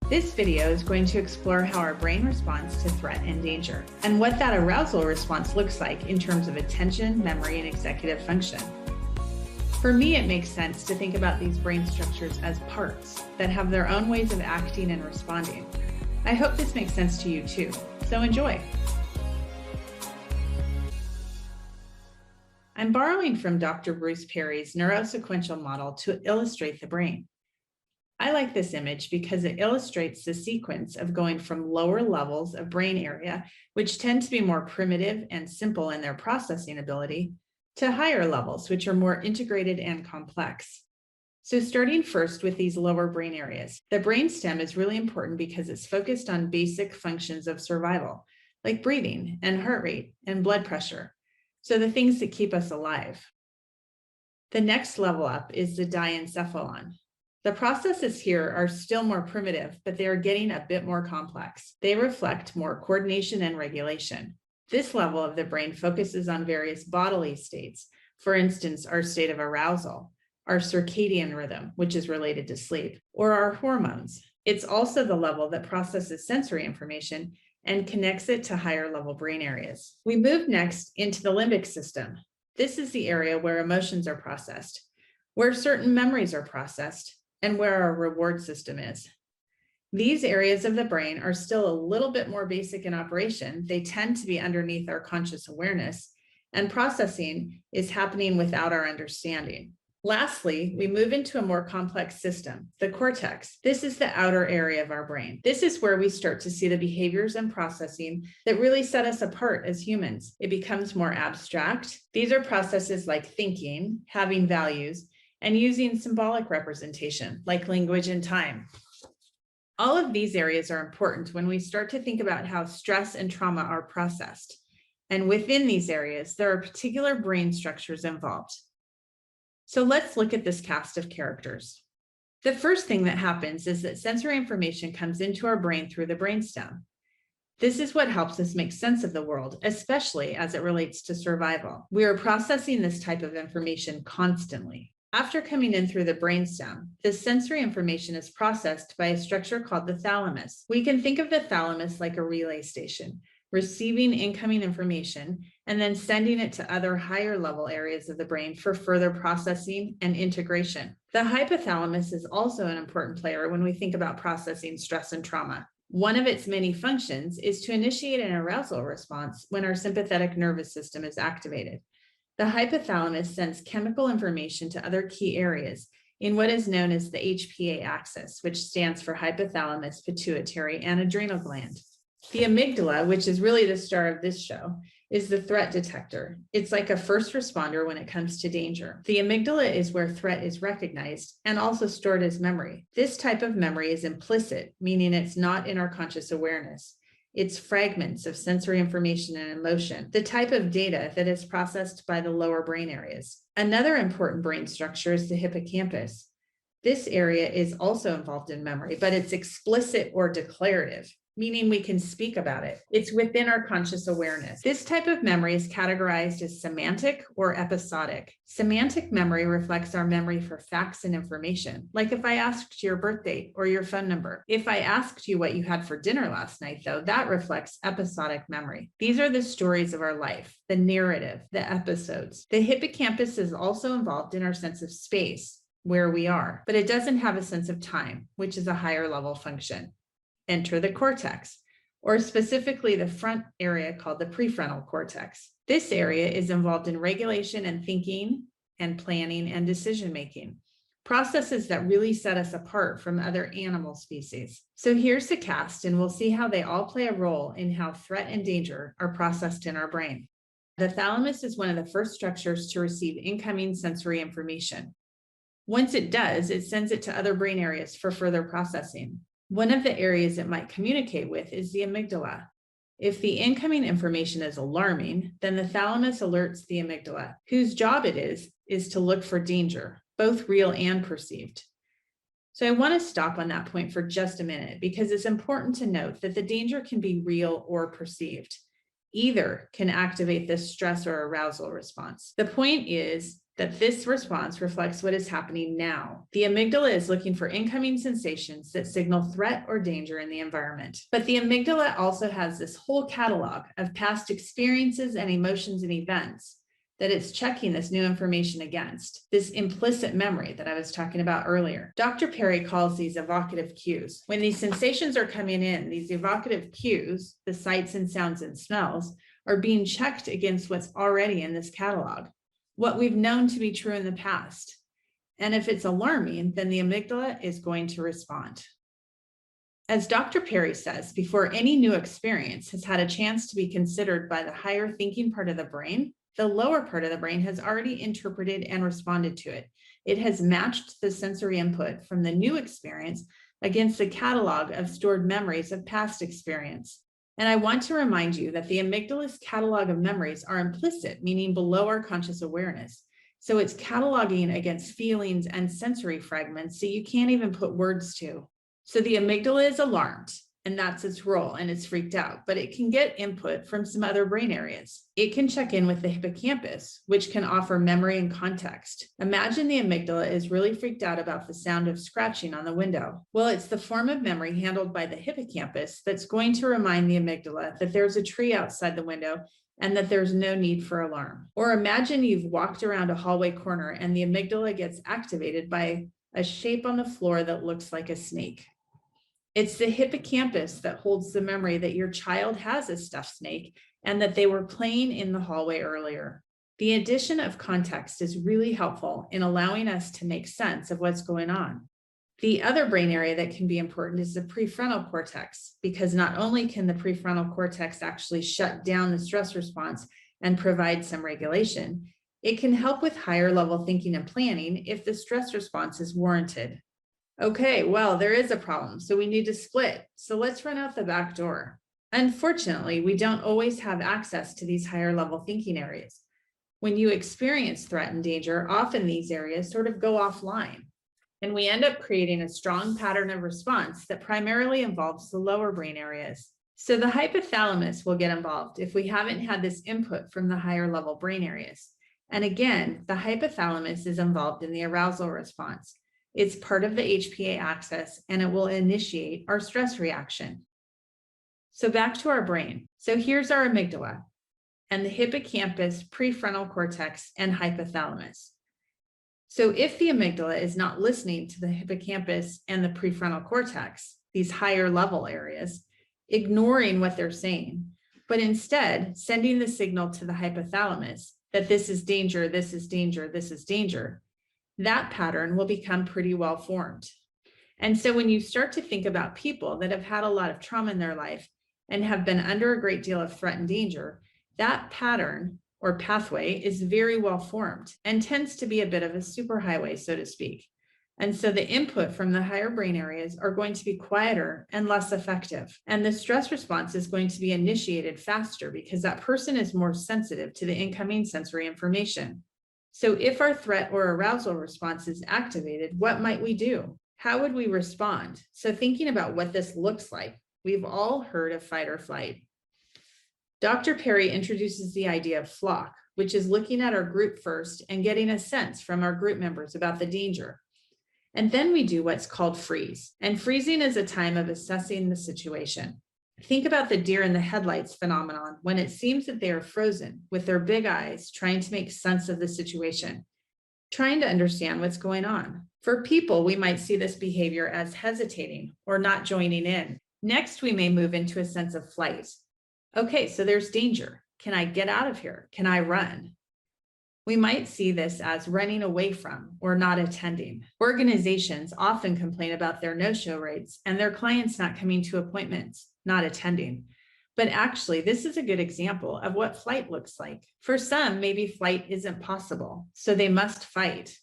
This video is going to explore how our brain responds to threat and danger, and what that arousal response looks like in terms of attention, memory, and executive function. For me, it makes sense to think about these brain structures as parts that have their own ways of acting and responding. I hope this makes sense to you too, so enjoy. I'm borrowing from Dr. Bruce Perry's neurosequential model to illustrate the brain. I like this image because it illustrates the sequence of going from lower levels of brain area, which tend to be more primitive and simple in their processing ability, to higher levels, which are more integrated and complex. So starting first with these lower brain areas, the brainstem is really important because it's focused on basic functions of survival, like breathing and heart rate and blood pressure. So the things that keep us alive. The next level up is the diencephalon. The processes here are still more primitive, but they are getting a bit more complex. They reflect more coordination and regulation. This level of the brain focuses on various bodily states. For instance, our state of arousal, our circadian rhythm, which is related to sleep, or our hormones. It's also the level that processes sensory information and connects it to higher level brain areas. We move next into the limbic system. This is the area where emotions are processed, where certain memories are processed, and where our reward system is. These areas of the brain are still a little bit more basic in operation. They tend to be underneath our conscious awareness, and processing is happening without our understanding. Lastly, we move into a more complex system, the cortex. This is the outer area of our brain. This is where we start to see the behaviors and processing that really set us apart as humans. It becomes more abstract. These are processes like thinking, having values, and using symbolic representation like language and time. All of these areas are important when we start to think about how stress and trauma are processed. And within these areas, there are particular brain structures involved. So let's look at this cast of characters. The first thing that happens is that sensory information comes into our brain through the brainstem. This is what helps us make sense of the world, especially as it relates to survival. We are processing this type of information constantly. After coming in through the brainstem, the sensory information is processed by a structure called the thalamus. We can think of the thalamus like a relay station, receiving incoming information and then sending it to other higher level areas of the brain for further processing and integration. The hypothalamus is also an important player when we think about processing stress and trauma. One of its many functions is to initiate an arousal response when our sympathetic nervous system is activated. The hypothalamus sends chemical information to other key areas in what is known as the HPA axis, which stands for hypothalamus, pituitary, and adrenal gland. The amygdala, which is really the star of this show, is the threat detector. It's like a first responder when it comes to danger. The amygdala is where threat is recognized and also stored as memory. This type of memory is implicit, meaning it's not in our conscious awareness. It's fragments of sensory information and emotion, the type of data that is processed by the lower brain areas. Another important brain structure is the hippocampus. This area is also involved in memory, but it's explicit or declarative, meaning we can speak about it. It's within our conscious awareness. This type of memory is categorized as semantic or episodic. Semantic memory reflects our memory for facts and information, like if I asked your birthday or your phone number. If I asked you what you had for dinner last night, though, that reflects episodic memory. These are the stories of our life, the narrative, the episodes. The hippocampus is also involved in our sense of space, where we are, but it doesn't have a sense of time, which is a higher level function. Enter the cortex, or specifically the front area called the prefrontal cortex. This area is involved in regulation and thinking and planning and decision-making, processes that really set us apart from other animal species. So here's the cast, and we'll see how they all play a role in how threat and danger are processed in our brain. The thalamus is one of the first structures to receive incoming sensory information. Once it does, it sends it to other brain areas for further processing. One of the areas it might communicate with is the amygdala. If the incoming information is alarming, then the thalamus alerts the amygdala, whose job it is to look for danger, both real and perceived. So I want to stop on that point for just a minute because it's important to note that the danger can be real or perceived. Either can activate this stress or arousal response. The point is that this response reflects what is happening now. The amygdala is looking for incoming sensations that signal threat or danger in the environment. But the amygdala also has this whole catalog of past experiences and emotions and events that it's checking this new information against, this implicit memory that I was talking about earlier. Dr. Perry calls these evocative cues. When these sensations are coming in, these evocative cues, the sights and sounds and smells, are being checked against what's already in this catalog, what we've known to be true in the past. And if it's alarming, then the amygdala is going to respond. As Dr. Perry says, before any new experience has had a chance to be considered by the higher thinking part of the brain, the lower part of the brain has already interpreted and responded to it. It has matched the sensory input from the new experience against the catalog of stored memories of past experience. And I want to remind you that the amygdala's catalog of memories are implicit, meaning below our conscious awareness. So it's cataloging against feelings and sensory fragments that you can't even put words to. So the amygdala is alarmed, and that's its role, and it's freaked out, but it can get input from some other brain areas. It can check in with the hippocampus, which can offer memory and context. Imagine the amygdala is really freaked out about the sound of scratching on the window. Well, it's the form of memory handled by the hippocampus that's going to remind the amygdala that there's a tree outside the window and that there's no need for alarm. Or imagine you've walked around a hallway corner and the amygdala gets activated by a shape on the floor that looks like a snake. It's the hippocampus that holds the memory that your child has a stuffed snake and that they were playing in the hallway earlier. The addition of context is really helpful in allowing us to make sense of what's going on. The other brain area that can be important is the prefrontal cortex, because not only can the prefrontal cortex actually shut down the stress response and provide some regulation, it can help with higher level thinking and planning if the stress response is warranted. Okay, well, there is a problem, so we need to split. So let's run out the back door. Unfortunately, we don't always have access to these higher level thinking areas. When you experience threat and danger, often these areas sort of go offline, and we end up creating a strong pattern of response that primarily involves the lower brain areas. So the hypothalamus will get involved if we haven't had this input from the higher level brain areas. And again, the hypothalamus is involved in the arousal response. It's part of the HPA axis, and it will initiate our stress reaction. So back to our brain. So here's our amygdala and the hippocampus, prefrontal cortex, and hypothalamus. So if the amygdala is not listening to the hippocampus and the prefrontal cortex, these higher level areas, ignoring what they're saying, but instead sending the signal to the hypothalamus that this is danger, this is danger, this is danger, that pattern will become pretty well formed. And so when you start to think about people that have had a lot of trauma in their life and have been under a great deal of threat and danger, that pattern or pathway is very well formed and tends to be a bit of a superhighway, so to speak. And so the input from the higher brain areas are going to be quieter and less effective. And the stress response is going to be initiated faster because that person is more sensitive to the incoming sensory information. So if our threat or arousal response is activated, what might we do? How would we respond? So thinking about what this looks like, we've all heard of fight or flight. Dr. Perry introduces the idea of flock, which is looking at our group first and getting a sense from our group members about the danger. And then we do what's called freeze. And freezing is a time of assessing the situation. Think about the deer in the headlights phenomenon when it seems that they are frozen with their big eyes, trying to make sense of the situation, trying to understand what's going on. For people, we might see this behavior as hesitating or not joining in. Next, we may move into a sense of flight. Okay, so there's danger. Can I get out of here? Can I run? We might see this as running away from or not attending. Organizations often complain about their no-show rates and their clients not coming to appointments, not attending. But actually, this is a good example of what flight looks like. For some, maybe flight isn't possible, so they must fight.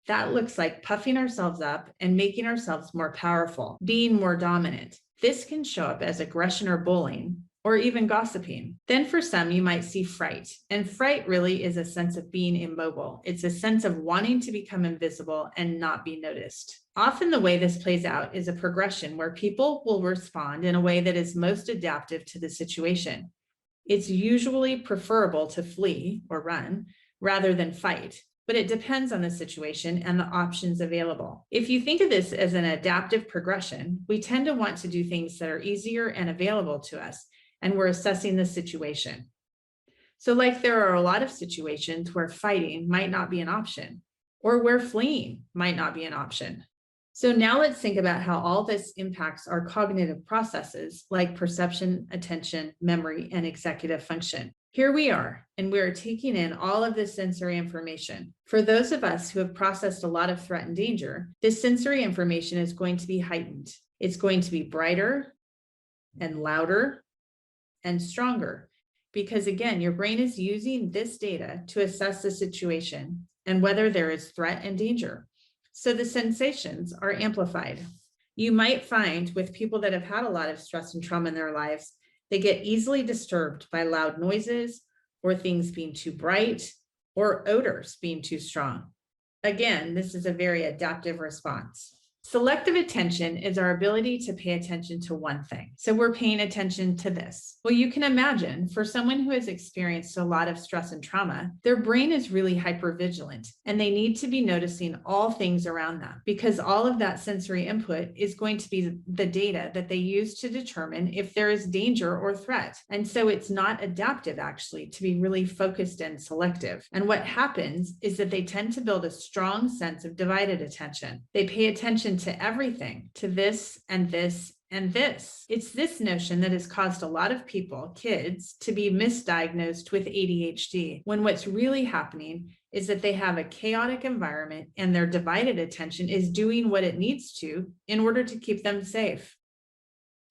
That looks like puffing ourselves up and making ourselves more powerful, being more dominant. This can show up as aggression or bullying, or even gossiping. Then for some, you might see fright. And fright really is a sense of being immobile. It's a sense of wanting to become invisible and not be noticed. Often the way this plays out is a progression where people will respond in a way that is most adaptive to the situation. It's usually preferable to flee or run rather than fight. but it depends on the situation and the options available. If you think of this as an adaptive progression, we tend to want to do things that are easier and available to us, and we're assessing the situation. So like there are a lot of situations where fighting might not be an option, or where fleeing might not be an option. So now let's think about how all this impacts our cognitive processes like perception, attention, memory, and executive function. Here we are, and we are taking in all of this sensory information. For those of us who have processed a lot of threat and danger, this sensory information is going to be heightened. It's going to be brighter and louder and stronger, because again, your brain is using this data to assess the situation and whether there is threat and danger. So the sensations are amplified. You might find with people that have had a lot of stress and trauma in their lives, they get easily disturbed by loud noises or things being too bright or odors being too strong. Again, this is a very adaptive response. Selective attention is our ability to pay attention to one thing. So we're paying attention to this. Well, you can imagine for someone who has experienced a lot of stress and trauma, their brain is really hypervigilant and they need to be noticing all things around them because all of that sensory input is going to be the data that they use to determine if there is danger or threat. And so it's not adaptive actually to be really focused and selective. And what happens is that they tend to build a strong sense of divided attention. They pay attention to everything, to this and this and this. It's this notion that has caused a lot of people, kids, to be misdiagnosed with ADHD, when what's really happening is that they have a chaotic environment and their divided attention is doing what it needs to in order to keep them safe.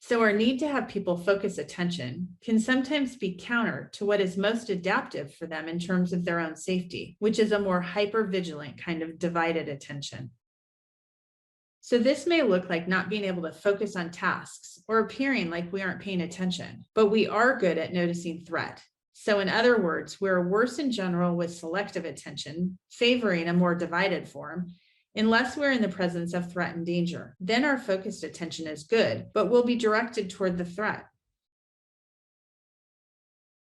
So our need to have people focus attention can sometimes be counter to what is most adaptive for them in terms of their own safety, which is a more hypervigilant kind of divided attention. So this may look like not being able to focus on tasks or appearing like we aren't paying attention, but we are good at noticing threat. So in other words, we're worse in general with selective attention, favoring a more divided form, unless we're in the presence of threat and danger. Then our focused attention is good, but will be directed toward the threat.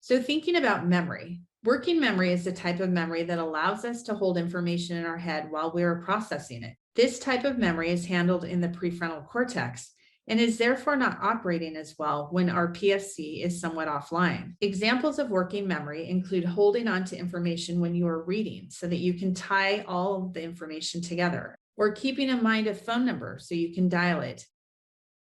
So thinking about memory, working memory is the type of memory that allows us to hold information in our head while we are processing it. This type of memory is handled in the prefrontal cortex and is therefore not operating as well when our PFC is somewhat offline. Examples of working memory include holding on to information when you are reading so that you can tie all of the information together, or keeping in mind a phone number so you can dial it,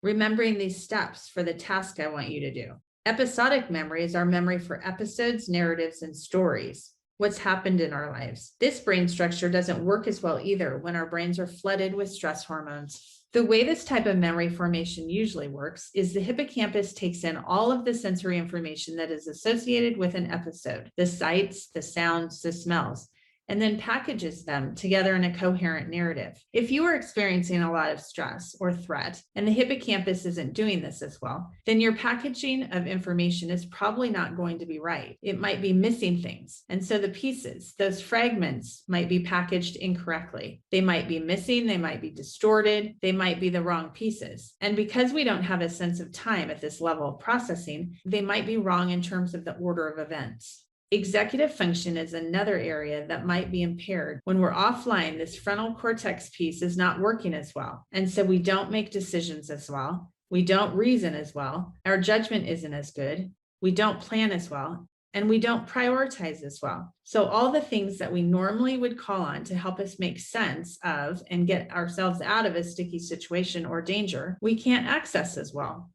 remembering these steps for the task I want you to do. Episodic memory is our memory for episodes, narratives, and stories. What's happened in our lives. This brain structure doesn't work as well either when our brains are flooded with stress hormones. The way this type of memory formation usually works is the hippocampus takes in all of the sensory information that is associated with an episode, the sights, the sounds, the smells, and then packages them together in a coherent narrative. If you are experiencing a lot of stress or threat, and the hippocampus isn't doing this as well, then your packaging of information is probably not going to be right. It might be missing things. And so the pieces, those fragments might be packaged incorrectly. They might be missing, they might be distorted, they might be the wrong pieces. And because we don't have a sense of time at this level of processing, they might be wrong in terms of the order of events. Executive function is another area that might be impaired. When we're offline, this frontal cortex piece is not working as well. And so we don't make decisions as well. We don't reason as well. Our judgment isn't as good. We don't plan as well. And we don't prioritize as well. So all the things that we normally would call on to help us make sense of and get ourselves out of a sticky situation or danger, we can't access as well.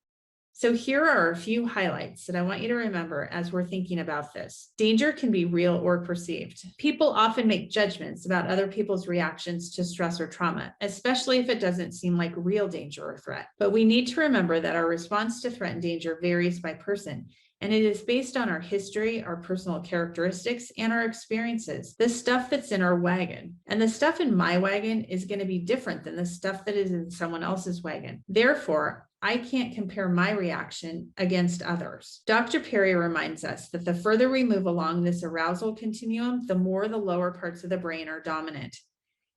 So here are a few highlights that I want you to remember as we're thinking about this. Danger can be real or perceived. People often make judgments about other people's reactions to stress or trauma, especially if it doesn't seem like real danger or threat. But we need to remember that our response to threat and danger varies by person, and it is based on our history, our personal characteristics, and our experiences. The stuff that's in our wagon. And the stuff in my wagon is going to be different than the stuff that is in someone else's wagon. Therefore, I can't compare my reaction against others. Dr. Perry reminds us that the further we move along this arousal continuum, the more the lower parts of the brain are dominant.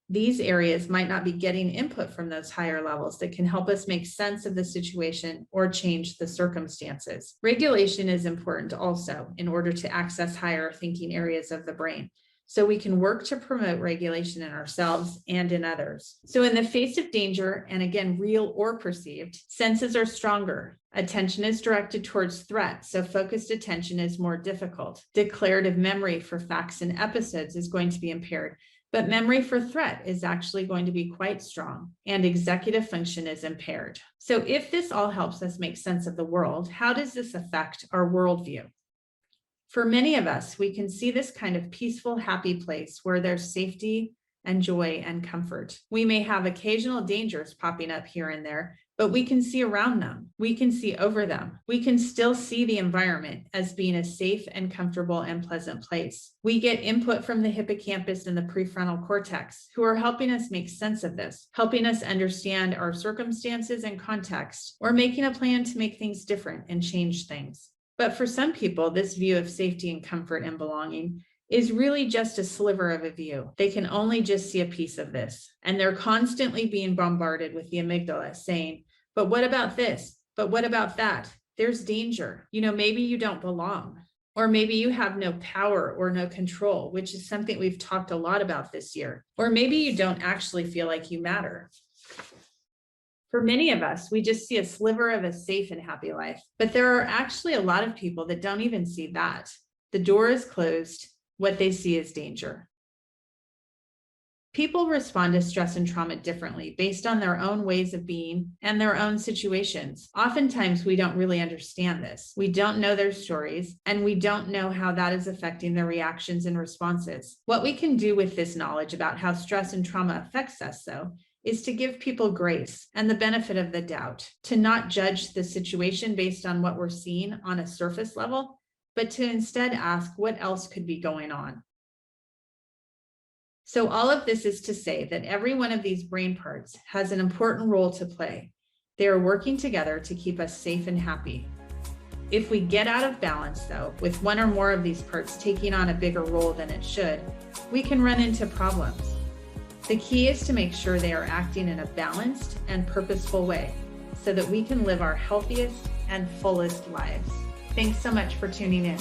These areas might not be getting input from those higher levels that can help us make sense of the situation or change the circumstances. Regulation is important also in order to access higher thinking areas of the brain. so we can work to promote regulation in ourselves and in others. So in the face of danger, and again, real or perceived, senses are stronger. Attention is directed towards threat, so focused attention is more difficult. Declarative memory for facts and episodes is going to be impaired, but memory for threat is actually going to be quite strong, and executive function is impaired. So if this all helps us make sense of the world, how does this affect our worldview? For many of us, we can see this kind of peaceful, happy place where there's safety and joy and comfort. We may have occasional dangers popping up here and there, but we can see around them. We can see over them. We can still see the environment as being a safe and comfortable and pleasant place. We get input from the hippocampus and the prefrontal cortex, who are helping us make sense of this, helping us understand our circumstances and context, or making a plan to make things different and change things. But for some people, this view of safety and comfort and belonging is really just a sliver of a view. They can only just see a piece of this. And they're constantly being bombarded with the amygdala saying, but what about this? But what about that? There's danger. Maybe you don't belong. Or maybe you have no power or no control, which is something we've talked a lot about this year. Or maybe you don't actually feel like you matter. For many of us, we just see a sliver of a safe and happy life, but there are actually a lot of people that don't even see that. The door is closed. What they see is danger. People respond to stress and trauma differently based on their own ways of being and their own situations. Oftentimes, we don't really understand this. We don't know their stories, and we don't know how that is affecting their reactions and responses. What we can do with this knowledge about how stress and trauma affects us, though, is to give people grace and the benefit of the doubt, to not judge the situation based on what we're seeing on a surface level, but to instead ask what else could be going on. So all of this is to say that every one of these brain parts has an important role to play. They are working together to keep us safe and happy. If we get out of balance, though, with one or more of these parts taking on a bigger role than it should, we can run into problems. The key is to make sure they are acting in a balanced and purposeful way so that we can live our healthiest and fullest lives. Thanks so much for tuning in.